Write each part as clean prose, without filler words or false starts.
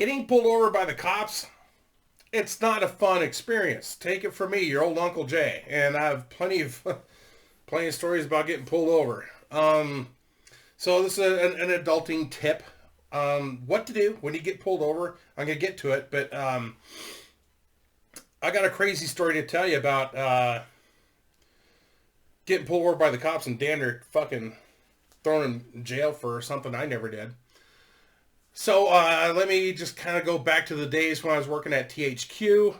Getting pulled over by the cops, it's not a fun experience. Take it from me, your old Uncle Jay. And I have plenty of stories about getting pulled over. So this is an adulting tip. What to do when you get pulled over. I'm going to get to it, but I got a crazy story to tell you about getting pulled over by the cops and Dander fucking thrown in jail for something I never did. So let me just kind of go back to the days when I was working at THQ.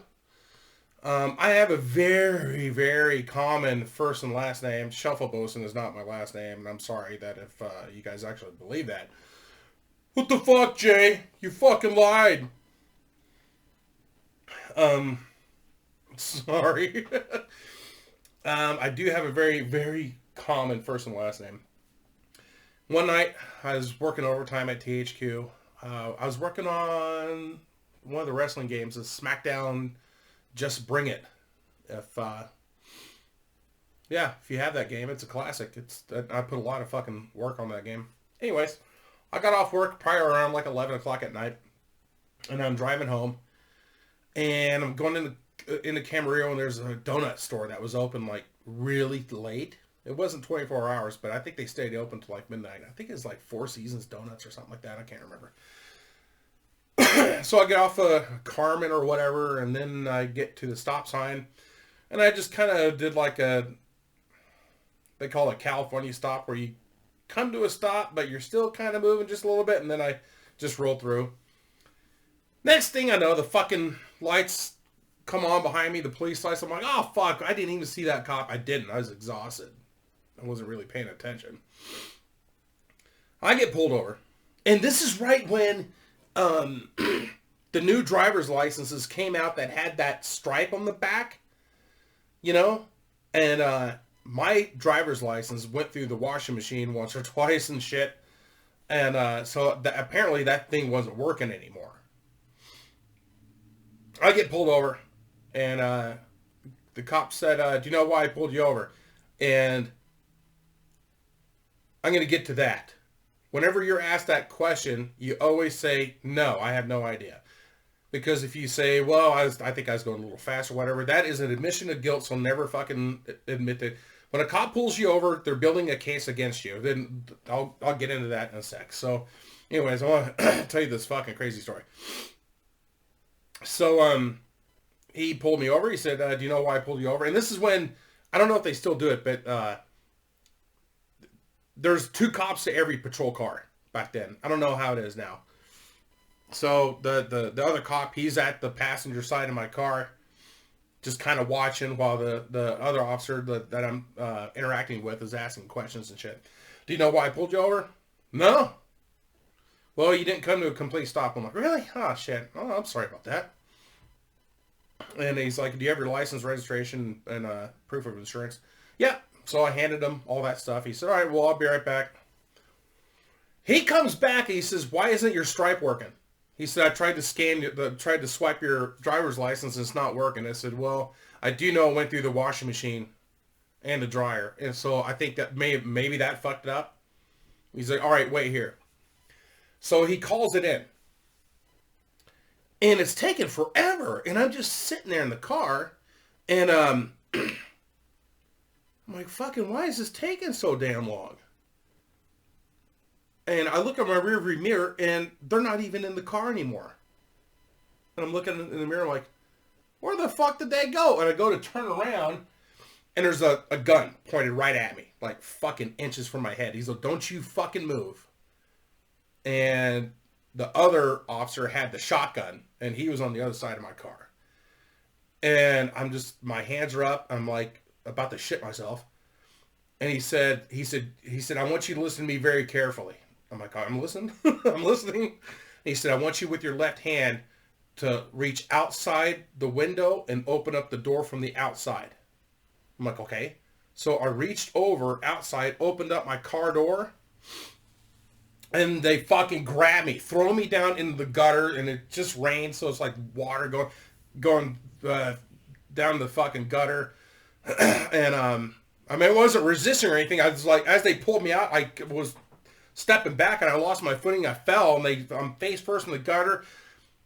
I have a very, very common first and last name. Shuffleboson is not my last name, and I'm sorry that if you guys actually believe that. What the fuck, Jay? You fucking lied. Sorry. I do have a very, very common first and last name. One night, I was working overtime at THQ. I was working on one of the wrestling games, the SmackDown Just Bring It. If you have that game, it's a classic. I put a lot of fucking work on that game. Anyways, I got off work probably around like 11 o'clock at night, and I'm driving home, and I'm going into Camarillo, and there's a donut store that was open like really late. It wasn't 24 hours, but I think they stayed open till like midnight. I think it's like Four Seasons Donuts or something like that. I can't remember. So I get off Carmen or whatever, and then I get to the stop sign, and I just kind of did like they call it a California stop, where you come to a stop, but you're still kind of moving just a little bit, and then I just roll through. Next thing I know, the fucking lights come on behind me, the police lights. I'm like, oh, fuck, I didn't even see that cop. I didn't. I was exhausted. I wasn't really paying attention. I get pulled over. And this is right when the new driver's licenses came out that had that stripe on the back, you know? And my driver's license went through the washing machine once or twice and shit. And so apparently that thing wasn't working anymore. I get pulled over. And the cop said, do you know why I pulled you over? And I'm going to get to that. Whenever you're asked that question, you always say, no, I have no idea. Because if you say, well, I think I was going a little fast or whatever, that is an admission of guilt, so never fucking admit that. When a cop pulls you over, they're building a case against you. Then I'll get into that in a sec. So anyways, I want to tell you this fucking crazy story. So he pulled me over. He said, do you know why I pulled you over? And this is when, I don't know if they still do it, but there's 2 cops to every patrol car back then. I don't know how it is now. So the other cop, he's at the passenger side of my car, just kind of watching while the other officer that I'm interacting with is asking questions and shit. Do you know why I pulled you over? No. Well, you didn't come to a complete stop. I'm like, really? Oh, shit. Oh, I'm sorry about that. And he's like, do you have your license, registration, and proof of insurance? Yeah. So I handed him all that stuff. He said, all right, well, I'll be right back. He comes back and he says, why isn't your stripe working? He said, I tried to swipe your driver's license and it's not working. I said, well, I do know it went through the washing machine and the dryer. And so I think that maybe that fucked it up. He's like, all right, wait here. So he calls it in. And it's taken forever. And I'm just sitting there in the car. And I'm like, fucking, why is this taking so damn long? And I look at my rearview mirror, and they're not even in the car anymore. And I'm looking in the mirror like, where the fuck did they go? And I go to turn around, and there's a gun pointed right at me, like fucking inches from my head. He's like, don't you fucking move. And the other officer had the shotgun, and he was on the other side of my car. And I'm just, my hands are up. I'm like about to shit myself. And he said, I want you to listen to me very carefully. I'm like, I'm listening. I'm listening. And he said, I want you with your left hand to reach outside the window and open up the door from the outside. I'm like, okay. So I reached over outside, opened up my car door, and they fucking grabbed me, throw me down into the gutter, and it just rained, so it's like water going down the fucking gutter. And I mean, I wasn't resisting or anything. I was like, as they pulled me out, I was stepping back and I lost my footing. I fell, and I'm face first in the gutter.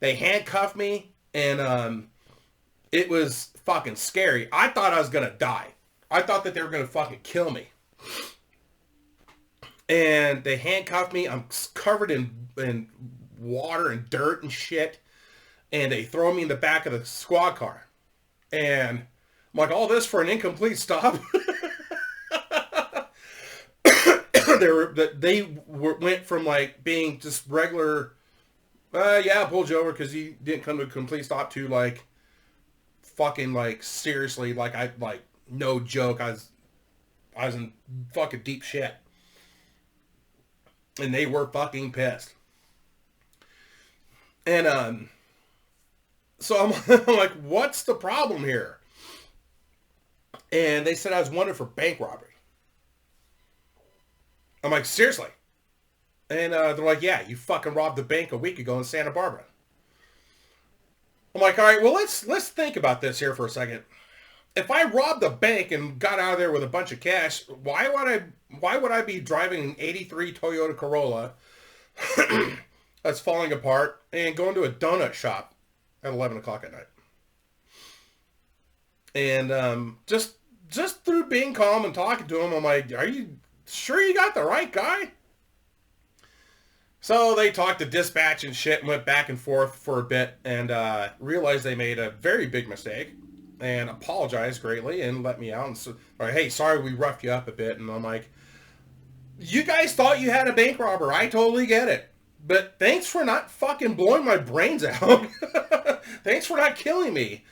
They handcuffed me, and it was fucking scary. I thought I was going to die. I thought that they were going to fucking kill me. And they handcuffed me. I'm covered in water and dirt and shit. And they throw me in the back of the squad car. And I'm like, all this for an incomplete stop? They went from like being just regular, yeah, I pulled you over because he didn't come to a complete stop, to like fucking like seriously, like I like no joke, I was in fucking deep shit, and they were fucking pissed. And so I'm like, what's the problem here? And they said I was wanted for bank robbery. I'm like, seriously? And they're like, yeah, you fucking robbed the bank a week ago in Santa Barbara. I'm like, all right, well, let's think about this here for a second. If I robbed the bank and got out of there with a bunch of cash, why would I be driving an 83 Toyota Corolla that's falling apart and going to a donut shop at 11 o'clock at night? And just through being calm and talking to him, I'm like, are you sure you got the right guy? So they talked to dispatch and shit and went back and forth for a bit, and realized they made a very big mistake and apologized greatly and let me out and said, hey, sorry we roughed you up a bit. And I'm like, you guys thought you had a bank robber. I totally get it. But thanks for not fucking blowing my brains out. Thanks for not killing me.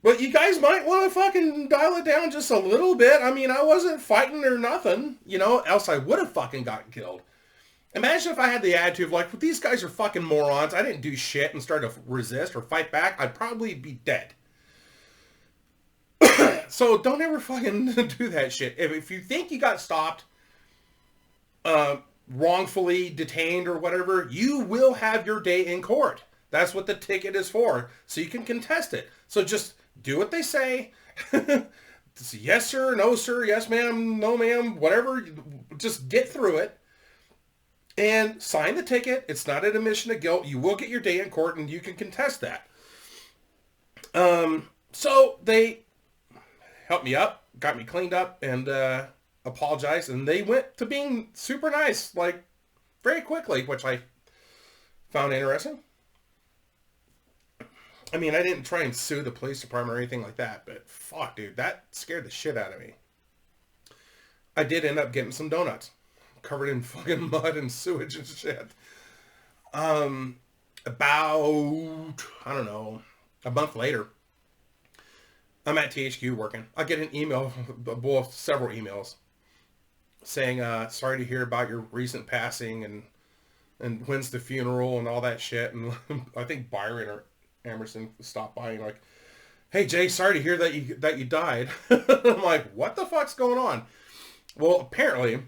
But you guys might want to fucking dial it down just a little bit. I mean, I wasn't fighting or nothing, you know, else I would have fucking gotten killed. Imagine if I had the attitude of like, well, these guys are fucking morons. I didn't do shit and start to resist or fight back. I'd probably be dead. So don't ever fucking do that shit. If you think you got stopped, wrongfully detained or whatever, you will have your day in court. That's what the ticket is for. So you can contest it. So just do what they say. Yes, sir. No, sir. Yes, ma'am. No, ma'am. Whatever. Just get through it and sign the ticket. It's not an admission of guilt. You will get your day in court and you can contest that. So they helped me up, got me cleaned up, and apologized. And they went to being super nice, like very quickly, which I found interesting. I mean, I didn't try and sue the police department or anything like that, but fuck, dude, that scared the shit out of me. I did end up getting some donuts covered in fucking mud and sewage and shit. About, I don't know, a month later, I'm at THQ working. I get an email, well, several emails, saying, sorry to hear about your recent passing and when's the funeral and all that shit. And I think Byron or Emerson stopped by and like, hey Jay, sorry to hear that you died. I'm like, what the fuck's going on? Well, apparently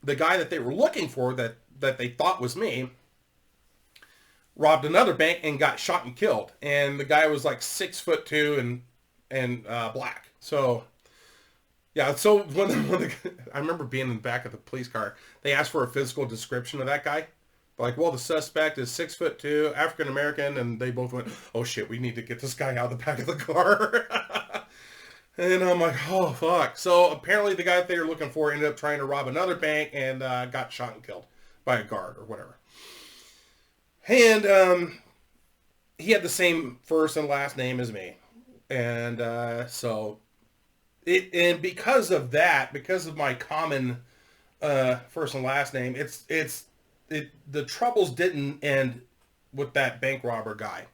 the guy that they were looking for that they thought was me robbed another bank and got shot and killed. And the guy was like 6'2" and black. So yeah, so when I remember being in the back of the police car, they asked for a physical description of that guy. Like, well, the suspect is 6'2", African American, and they both went, "Oh shit, we need to get this guy out of the back of the car." And I'm like, "Oh fuck!" So apparently, the guy that they were looking for ended up trying to rob another bank and got shot and killed by a guard or whatever. And he had the same first and last name as me, and so and because of that, because of my common first and last name, the troubles didn't end with that bank robber guy.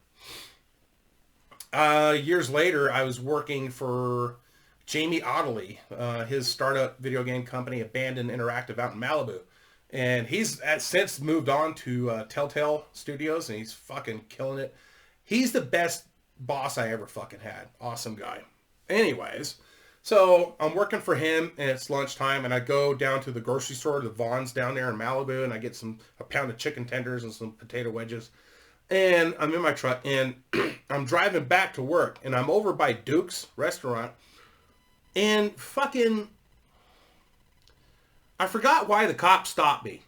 Years later, I was working for Jamie Ottley, his startup video game company, Abandoned Interactive, out in Malibu. And he's since moved on to Telltale Studios, and he's fucking killing it. He's the best boss I ever fucking had. Awesome guy. Anyways, so I'm working for him, and it's lunchtime, and I go down to the grocery store, the Vaughn's down there in Malibu, and I get a pound of chicken tenders and some potato wedges. And I'm in my truck, and I'm driving back to work, and I'm over by Duke's restaurant, and fucking, I forgot why the cop stopped me.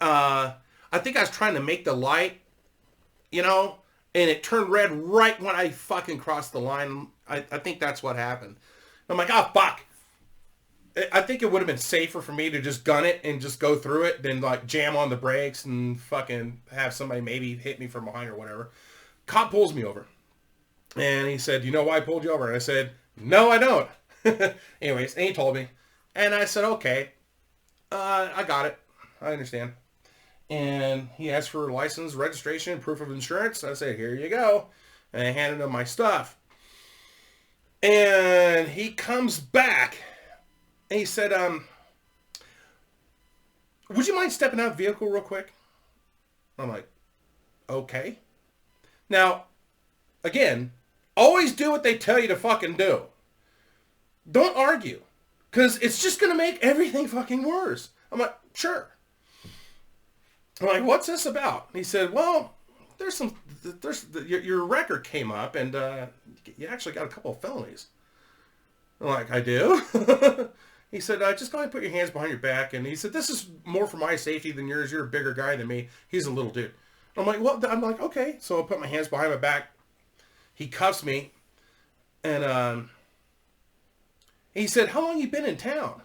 I think I was trying to make the light you know, and it turned red right when I fucking crossed the line. I think that's what happened. I'm like, oh, fuck. I think it would have been safer for me to just gun it and just go through it than like jam on the brakes and fucking have somebody maybe hit me from behind or whatever. Cop pulls me over. And he said, you know why I pulled you over? And I said, no, I don't. Anyways, and he told me. And I said, okay, I got it. I understand. And he asked for license, registration, proof of insurance. I said, here you go. And I handed him my stuff. And he comes back. And he said, would you mind stepping out of the vehicle real quick? I'm like, okay. Now, again, always do what they tell you to fucking do. Don't argue. Because it's just going to make everything fucking worse. I'm like, sure. I'm like, what's this about? He said, well, your record came up and you actually got a couple of felonies. I'm like, I do? He said, just go ahead and put your hands behind your back. And he said, this is more for my safety than yours. You're a bigger guy than me. He's a little dude. I'm like, well, I'm like, okay. So I put my hands behind my back. He cuffs me. And he said, how long you been in town?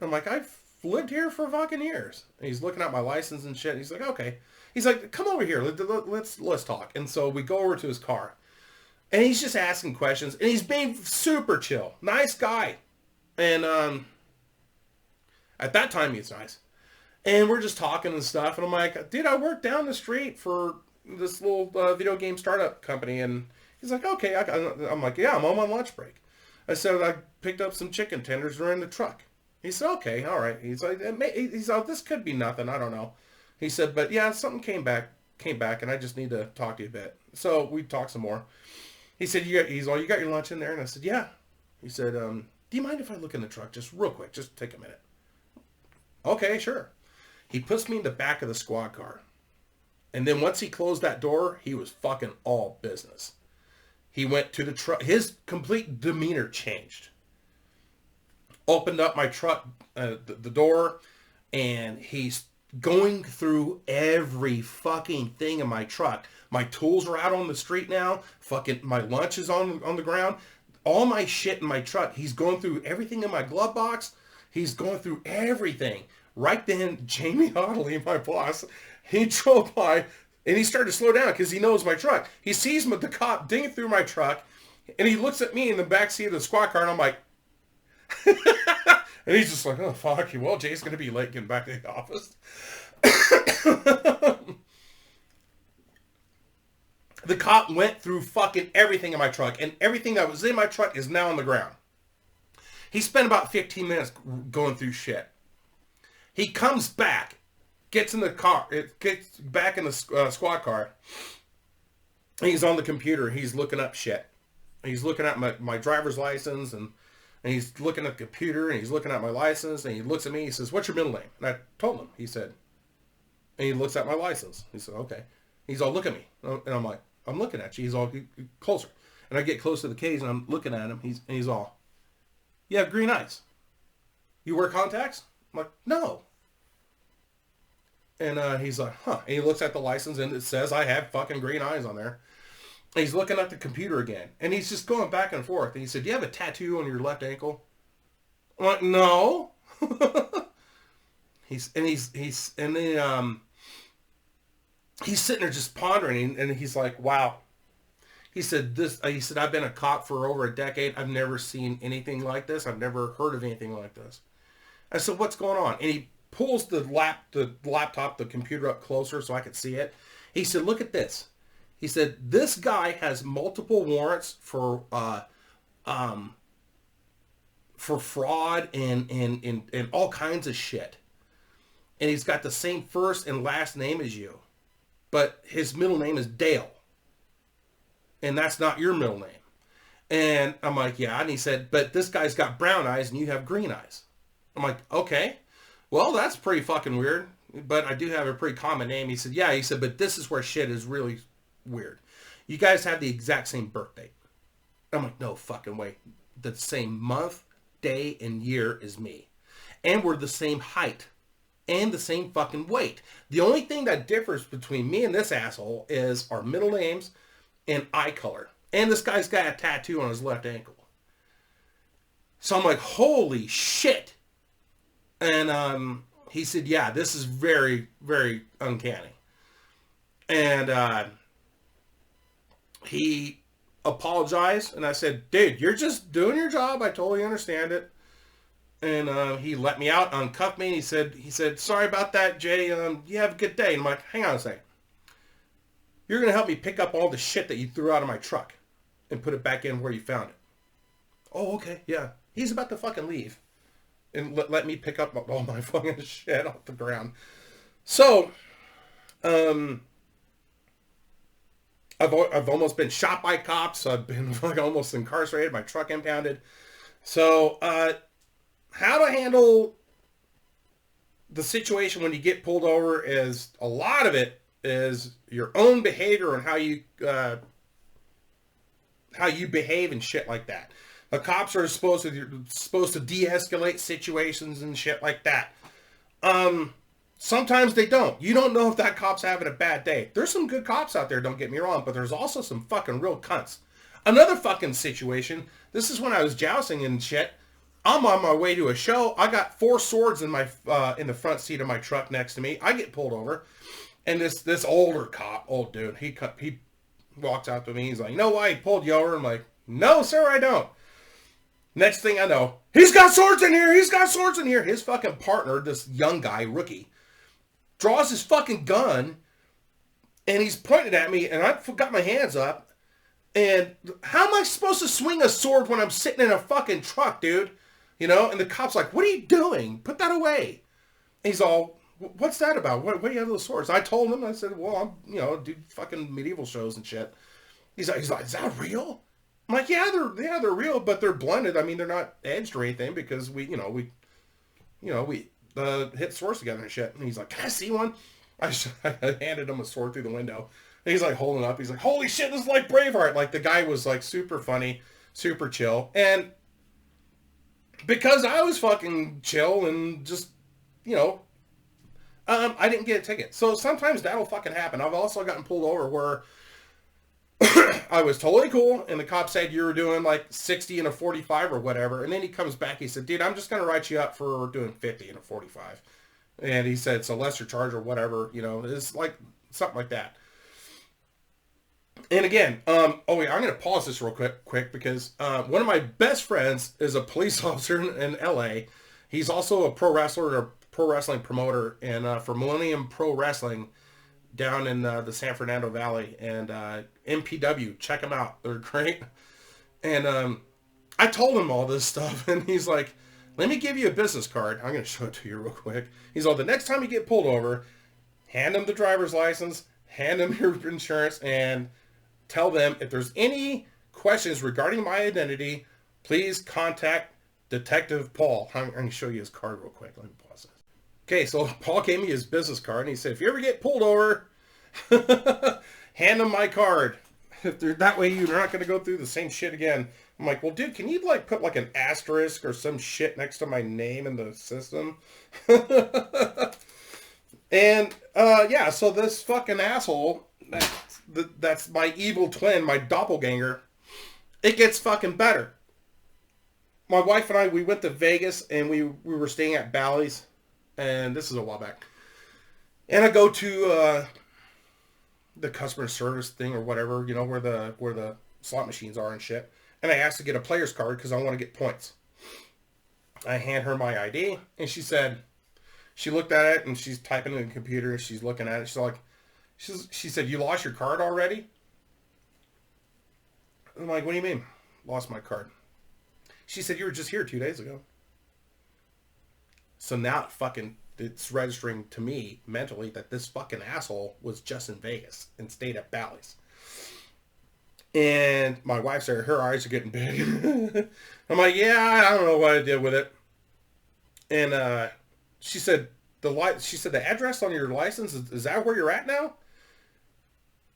I'm like, I've lived here for fucking years. And he's looking at my license and shit. He's like, okay. He's like, come over here. Let's talk. And so we go over to his car. And he's just asking questions. And he's being super chill. Nice guy. And at that time, he's nice. And we're just talking and stuff. And I'm like, dude, I work down the street for this little video game startup company. And he's like, okay. I'm like, yeah, I'm on my lunch break. I said, I picked up some chicken tenders. They're in the truck. He said, okay, all right. He's like, this could be nothing. I don't know. He said, but yeah, something came back, and I just need to talk to you a bit. So we talked some more. He said, you got your lunch in there? And I said, yeah. He said, do you mind if I look in the truck just real quick? Just take a minute. Okay, sure. He puts me in the back of the squad car. And then once he closed that door, he was fucking all business. He went to the truck. His complete demeanor changed. Opened up my truck, the door, and he's going through every fucking thing in my truck. My tools are out on the street now. Fucking my lunch is on the ground. All my shit in my truck. He's going through everything in my glove box. He's going through everything. Right then, Jamie Hoddley, my boss, he drove by and he started to slow down because he knows my truck. He sees the cop dinging through my truck, and he looks at me in the backseat of the squad car, and I'm like, and he's just like, oh, fuck you. Well, Jay's going to be late getting back to the office. The cop went through fucking everything in my truck, and everything that was in my truck is now on the ground. He spent about 15 minutes going through shit. He comes back, gets in the car, gets back in the squad car, and he's on the computer. He's looking up shit. He's looking at my driver's license, and he's looking at the computer, and he's looking at my license, and he looks at me, he says, what's your middle name? And I told him. He said, and he looks at my license. He said, okay. He's all, look at me. And I'm like, I'm looking at you. He's all, closer. And I get close to the cage, and I'm looking at him. He's all, you have green eyes. You wear contacts? I'm like, no. And he's like, huh. And he looks at the license, and it says I have fucking green eyes on there. And he's looking at the computer again. And he's just going back and forth. And he said, do you have a tattoo on your left ankle? I'm like, no. He's sitting there just pondering, and he's like, wow. He said, I've been a cop for over a decade. I've never seen anything like this. I've never heard of anything like this. I said, what's going on? And he pulls the laptop, the computer up closer so I could see it. He said, look at this. He said, this guy has multiple warrants for fraud and all kinds of shit. And he's got the same first and last name as you. But his middle name is Dale. And that's not your middle name. And I'm like, yeah. And he said, but this guy's got brown eyes and you have green eyes. I'm like, okay. Well, that's pretty fucking weird. But I do have a pretty common name. He said, yeah. He said, but this is where shit is really weird. You guys have the exact same birth date. I'm like, no fucking way. The same month, day, and year as me. And we're the same height. and the same fucking weight. The only thing that differs between me and this asshole is our middle names and eye color. And this guy's got a tattoo on his left ankle. So I'm like, holy shit. And he said, yeah, this is very, very uncanny. And he apologized, and I said, dude, you're just doing your job. I totally understand it. And he let me out, uncuffed me, and he said, sorry about that, Jay. You have a good day. And I'm like, hang on a second. You're going to help me pick up all the shit that you threw out of my truck and put it back in where you found it. Oh, okay, yeah. He's about to fucking leave and let me pick up all my fucking shit off the ground. So, I've almost been shot by cops. I've been like almost incarcerated. My truck impounded. So, how to handle the situation when you get pulled over is a lot of it is your own behavior and how you behave and shit like that. The cops are supposed to de-escalate situations and shit like that. Sometimes they don't. You don't know if that cop's having a bad day. There's some good cops out there, don't get me wrong, but there's also some fucking real cunts. Another fucking situation, this is when I was jousting and shit. I'm on my way to a show. I got 4 swords in my in the front seat of my truck next to me. I get pulled over, and this older cop, old dude, he walks out to me. He's like, you know why he pulled you over? I'm like, no, sir, I don't. Next thing I know, he's got swords in here. He's got swords in here. His fucking partner, this young guy, rookie, draws his fucking gun, and he's pointing at me, and I've got my hands up. And how am I supposed to swing a sword when I'm sitting in a fucking truck, dude? You know? And the cop's like, what are you doing? Put that away. And he's all, what's that about? What do you have those swords? I told him, I said, well, I do fucking medieval shows and shit. He's like, is that real? I'm like, yeah, they're real, but they're blended. I mean, they're not edged or anything because we hit swords together and shit. And he's like, can I see one? I handed him a sword through the window. And he's like holding it up. He's like, holy shit, this is like Braveheart. Like the guy was like super funny, super chill. And because I was fucking chill and just, I didn't get a ticket. So sometimes that'll fucking happen. I've also gotten pulled over where I was totally cool, and the cop said you were doing like 60 and a 45 or whatever, and then he comes back, he said, dude, I'm just going to write you up for doing 50 and a 45. And he said, it's a lesser charge or whatever, it's like something like that. And again, I'm going to pause this real quick because one of my best friends is a police officer in LA. He's also a pro wrestler and a pro wrestling promoter, and for Millennium Pro Wrestling down in the San Fernando Valley, and MPW, check them out, they're great. And I told him all this stuff, and he's like, let me give you a business card. I'm going to show it to you real quick. He's like, the next time you get pulled over, hand him the driver's license, hand him your insurance, and tell them if there's any questions regarding my identity, please contact Detective Paul. I'm going to show you his card real quick. Let me pause this. Okay, so Paul gave me his business card, and he said, if you ever get pulled over, hand him my card. That way you're not going to go through the same shit again. I'm like, well, dude, can you like put like an asterisk or some shit next to my name in the system? And yeah, so this fucking asshole, that's my evil twin, my doppelganger, it gets fucking better. My wife and I, we went to Vegas, and we were staying at Bally's. And this is a while back. And I go to the customer service thing or whatever, where the slot machines are and shit. And I asked to get a player's card because I want to get points. I hand her my ID, and she looked at it, and she's typing in the computer, and she's looking at it. She said, you lost your card already? I'm like, what do you mean, lost my card? She said, you were just here 2 days ago. So now it's registering to me mentally that this fucking asshole was just in Vegas and stayed at Bally's. And my wife said her eyes are getting big. I'm like, yeah, I don't know what I did with it. And she said the address on your license, is that where you're at now?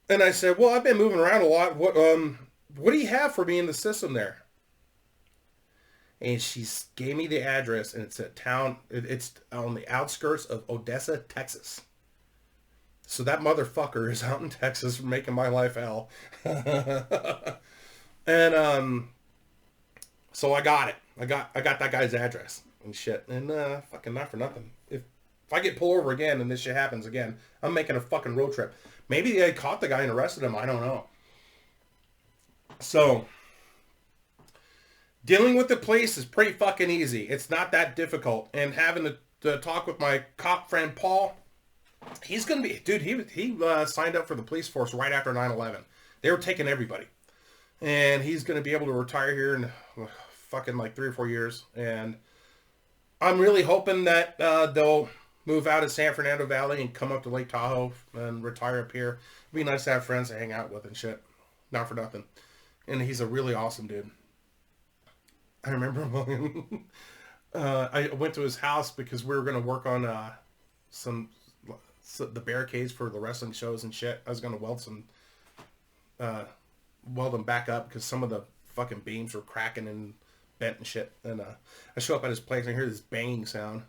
And I said, well, I've been moving around a lot. What do you have for me in the system there? And she gave me the address, and it's a town, it's on the outskirts of Odessa, Texas. So that motherfucker is out in Texas making my life hell. And so I got it. I got that guy's address and shit. And fucking not for nothing. If I get pulled over again and this shit happens again, I'm making a fucking road trip. Maybe they caught the guy and arrested him. I don't know. So dealing with the police is pretty fucking easy. It's not that difficult. And having to talk with my cop friend Paul, he's gonna be, dude. He signed up for the police force right after 9/11. They were taking everybody, and he's gonna be able to retire here in fucking like 3 or 4 years. And I'm really hoping that they'll move out of San Fernando Valley and come up to Lake Tahoe and retire up here. It'd be nice to have friends to hang out with and shit. Not for nothing. And he's a really awesome dude. I remember I went to his house because we were gonna work on the barricades for the wrestling shows and shit. I was gonna weld them back up because some of the fucking beams were cracking and bent and shit. And I show up at his place and I hear this banging sound,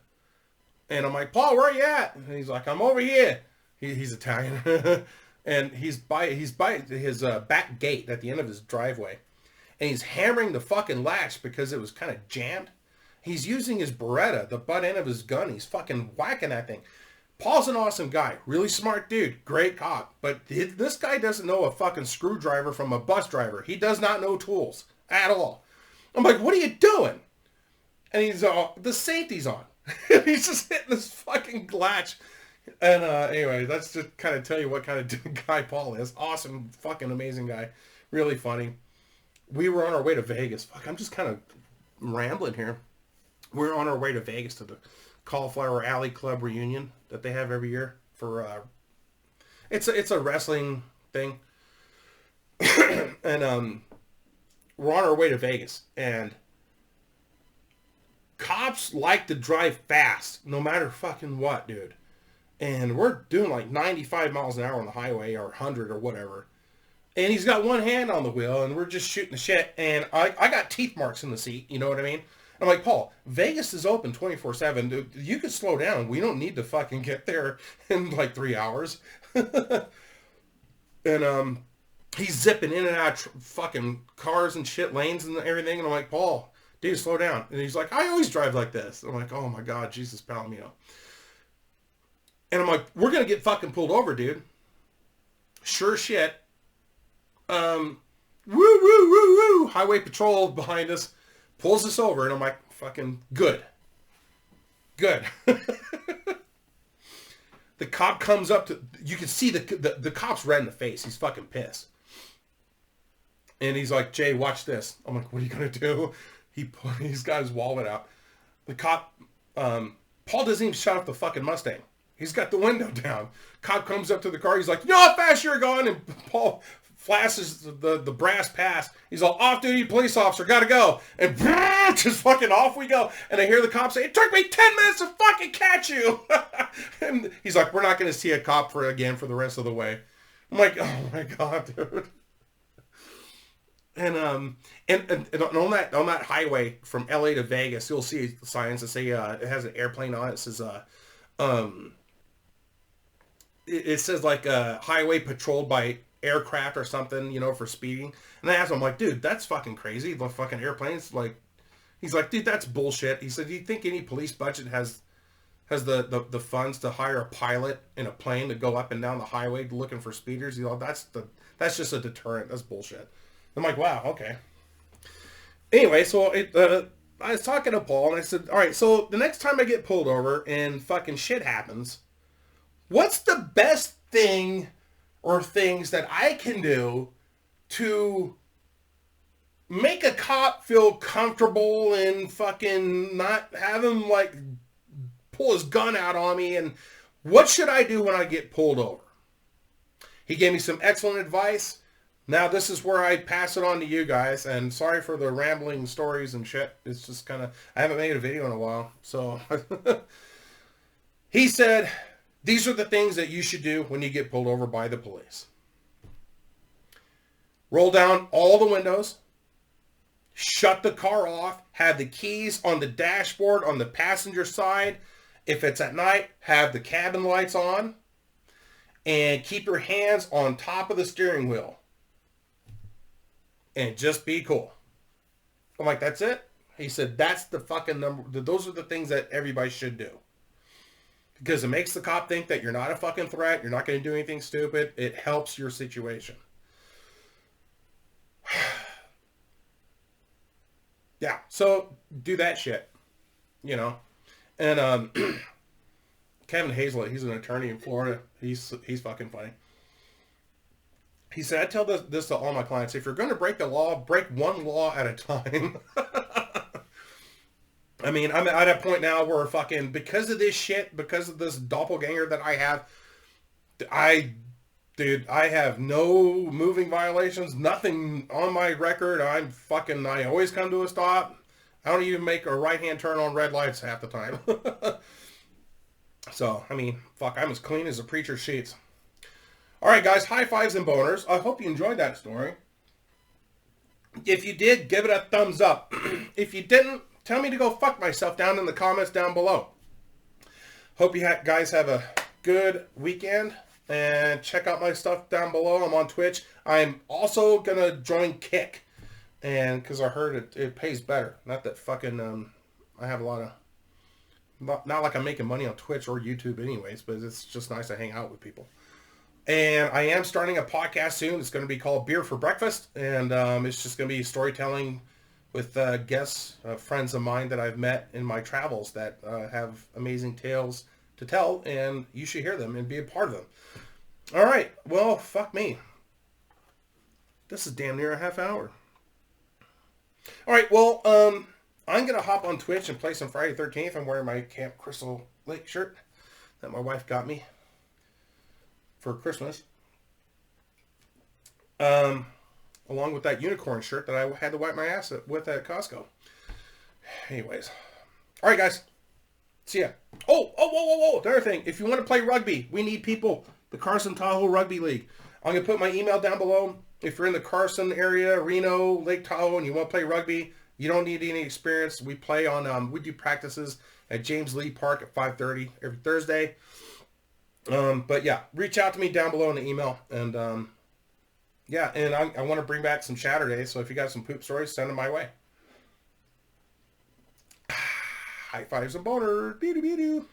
and I'm like, Paul, where are you at? And he's like, I'm over here. He's Italian. And he's by his back gate at the end of his driveway, and he's hammering the fucking latch because it was kind of jammed. He's using his Beretta, the butt end of his gun. He's fucking whacking that thing. Paul's an awesome guy. Really smart dude. Great cop. But this guy doesn't know a fucking screwdriver from a bus driver. He does not know tools at all. I'm like, what are you doing? And he's the safety's on. He's just hitting this fucking latch. And anyway, that's just kind of tell you what kind of guy Paul is. Awesome, fucking amazing guy. Really funny. We were on our way to Vegas. Fuck, I'm just kind of rambling here. We're on our way to Vegas to the Cauliflower Alley Club reunion that they have every year for it's a wrestling thing. And we're on our way to Vegas, and cops like to drive fast no matter fucking what, dude. And we're doing like 95 miles an hour on the highway, or 100 or whatever. And he's got one hand on the wheel, and we're just shooting the shit. And I got teeth marks in the seat, you know what I mean? I'm like, Paul, Vegas is open 24/7. Dude, you could slow down. We don't need to fucking get there in like 3 hours. And he's zipping in and out of fucking cars and shit, lanes and everything. And I'm like, Paul, dude, slow down. And he's like, I always drive like this. I'm like, oh my God, Jesus Palomino. And I'm like, we're going to get fucking pulled over, dude. Sure shit. Woo, woo, woo, woo. Highway patrol behind us pulls us over. And I'm like, fucking good. Good. The cop comes up to, you can see the cop's red in the face. He's fucking pissed. And he's like, Jay, watch this. I'm like, what are you going to do? He's got his wallet out. The cop, Paul doesn't even shut off the fucking Mustang. He's got the window down. Cop comes up to the car. He's like, you know how fast you're going? And Paul flashes the brass pass. He's all, off-duty police officer, gotta go. And just fucking off we go. And I hear the cop say, it took me 10 minutes to fucking catch you. And he's like, we're not going to see a cop for the rest of the way. I'm like, oh my God, dude. And on that highway from LA to Vegas, you'll see signs that say it has an airplane on it. It says it says like highway patrolled by aircraft or something, you know, for speeding. And I asked him, I'm like, dude, that's fucking crazy. The fucking airplanes, like, he's like, dude, that's bullshit. He said, do you think any police budget has the funds to hire a pilot in a plane to go up and down the highway looking for speeders? You know, that's just a deterrent. That's bullshit. I'm like, wow, okay. Anyway, so I was talking to Paul, and I said, all right, so the next time I get pulled over and fucking shit happens, what's the best thing or things that I can do to make a cop feel comfortable and fucking not have him, like, pull his gun out on me? And what should I do when I get pulled over? He gave me some excellent advice. Now, this is where I pass it on to you guys, and sorry for the rambling stories and shit. It's just kind of, I haven't made a video in a while, so. He said, these are the things that you should do when you get pulled over by the police. Roll down all the windows, shut the car off, have the keys on the dashboard on the passenger side. If it's at night, have the cabin lights on, and keep your hands on top of the steering wheel. And just be cool. I'm like, that's it? He said, that's the fucking number. Those are the things that everybody should do. Because it makes the cop think that you're not a fucking threat. You're not going to do anything stupid. It helps your situation. Yeah, so do that shit. You know. And Kevin Hazlett, he's an attorney in Florida. He's fucking funny. He said, I tell this to all my clients. If you're going to break the law, break one law at a time. I mean, I'm at a point now where fucking, because of this shit, because of this doppelganger that I have, I have no moving violations, nothing on my record. I always come to a stop. I don't even make a right-hand turn on red lights half the time. So, I mean, fuck, I'm as clean as a preacher's sheets. All right, guys, high fives and boners. I hope you enjoyed that story. If you did, give it a thumbs up. If you didn't, tell me to go fuck myself down in the comments down below. Hope you guys have a good weekend. And check out my stuff down below. I'm on Twitch. I'm also going to join Kick. And because I heard it pays better. Not that fucking, I have a lot of, not like I'm making money on Twitch or YouTube anyways, but it's just nice to hang out with people. And I am starting a podcast soon. It's going to be called Beer for Breakfast. And it's just going to be storytelling with guests, friends of mine that I've met in my travels that have amazing tales to tell. And you should hear them and be a part of them. All right. Well, fuck me. This is damn near a half hour. All right. Well, I'm going to hop on Twitch and play some Friday the 13th. I'm wearing my Camp Crystal Lake shirt that my wife got me for Christmas. Along with that unicorn shirt that I had to wipe my ass with at Costco. Anyways. All right, guys. See ya. Whoa. Another thing. If you want to play rugby, we need people. The Carson Tahoe Rugby League. I'm going to put my email down below. If you're in the Carson area, Reno, Lake Tahoe, and you want to play rugby, you don't need any experience. We play on, we do practices at James Lee Park at 5:30 every Thursday. But yeah, reach out to me down below in the email. And yeah, and I want to bring back some Saturdays. So if you got some poop stories, send them my way. High fives and boners. Be-do-be-do.